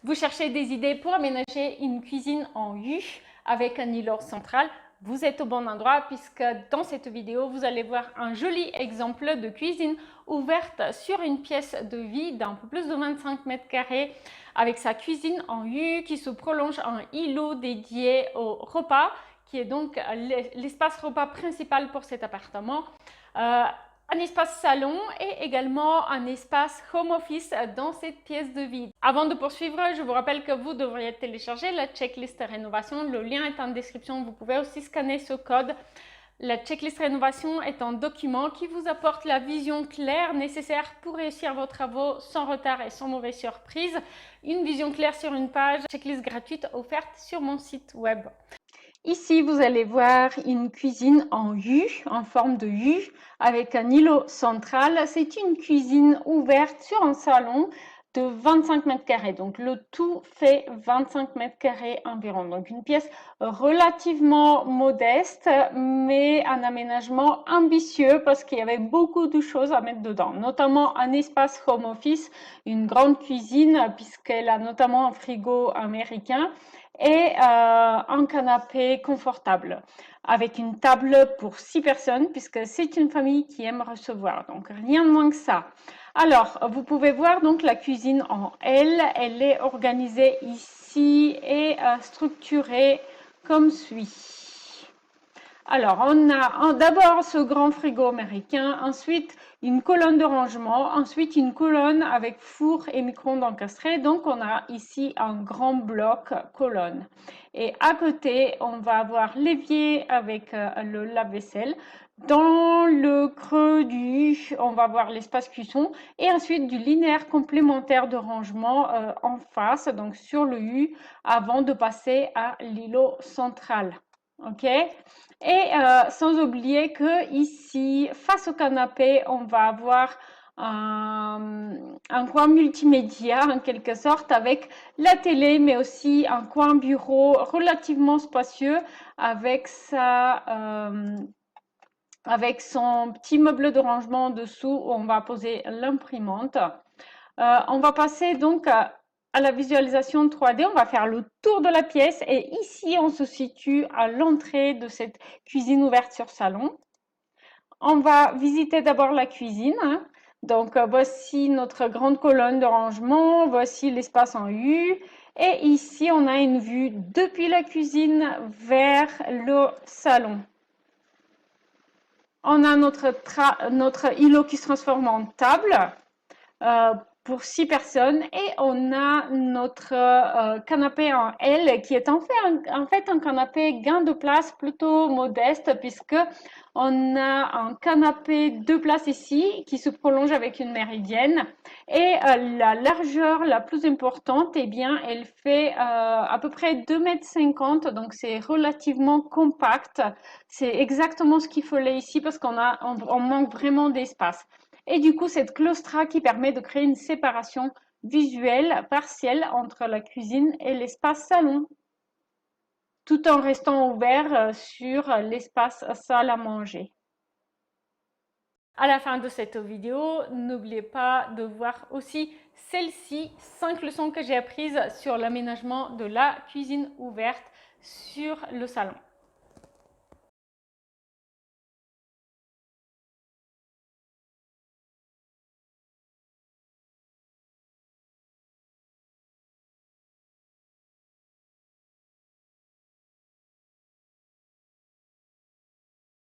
Vous cherchez des idées pour aménager une cuisine en U avec un îlot central? Vous êtes au bon endroit puisque dans cette vidéo, vous allez voir un joli exemple de cuisine ouverte sur une pièce de vie d'un peu plus de 25 mètres carrés avec sa cuisine en U qui se prolonge en îlot dédié au repas qui est donc l'espace repas principal pour cet appartement. Un espace salon et également un espace home office dans cette pièce de vie. Avant de poursuivre, je vous rappelle que vous devriez télécharger la checklist rénovation. Le lien est en description. Vous pouvez aussi scanner ce code. La checklist rénovation est un document qui vous apporte la vision claire nécessaire pour réussir vos travaux sans retard et sans mauvaise surprise. Une vision claire sur une page, checklist gratuite offerte sur mon site web. Ici, vous allez voir une cuisine en U, en forme de U, avec un îlot central. C'est une cuisine ouverte sur un salon de 25 mètres carrés. Donc, le tout fait 25 mètres carrés environ. Donc, une pièce relativement modeste, mais un aménagement ambitieux parce qu'il y avait beaucoup de choses à mettre dedans, notamment un espace home office, une grande cuisine, puisqu'elle a notamment un frigo américain, et un canapé confortable avec une table pour 6 personnes puisque c'est une famille qui aime recevoir, donc rien de moins que ça. Alors, vous pouvez voir donc la cuisine en L, elle est organisée ici et structurée comme suit. Alors, on a d'abord ce grand frigo américain, ensuite une colonne de rangement, ensuite une colonne avec four et micro-ondes encastrés. Donc, on a ici un grand bloc colonne. Et à côté, on va avoir l'évier avec le lave-vaisselle. Dans le creux du U, on va avoir l'espace cuisson et ensuite du linéaire complémentaire de rangement en face, donc sur le U, avant de passer à l'îlot central. OK? Et sans oublier que ici, face au canapé, on va avoir un coin multimédia en quelque sorte avec la télé, mais aussi un coin bureau relativement spacieux avec avec son petit meuble de rangement en dessous où on va poser l'imprimante. On va passer donc à la visualisation 3D, on va faire le tour de la pièce et ici on se situe à l'entrée de cette cuisine ouverte sur salon. On va visiter d'abord la cuisine. Donc voici notre grande colonne de rangement, voici l'espace en U et ici on a une vue depuis la cuisine vers le salon. On a notre îlot qui se transforme en table pour 6 personnes et on a notre canapé en L qui est en fait un canapé gain de place plutôt modeste puisque on a un canapé 2 places ici qui se prolonge avec une méridienne et la largeur la plus importante, eh bien, elle fait à peu près 2,50 m, donc c'est relativement compact. C'est exactement ce qu'il fallait ici parce on manque vraiment d'espace. Et du coup, cette claustra qui permet de créer une séparation visuelle partielle entre la cuisine et l'espace salon, tout en restant ouvert sur l'espace salle à manger. À la fin de cette vidéo, n'oubliez pas de voir aussi celle-ci, 5 leçons que j'ai apprises sur l'aménagement de la cuisine ouverte sur le salon.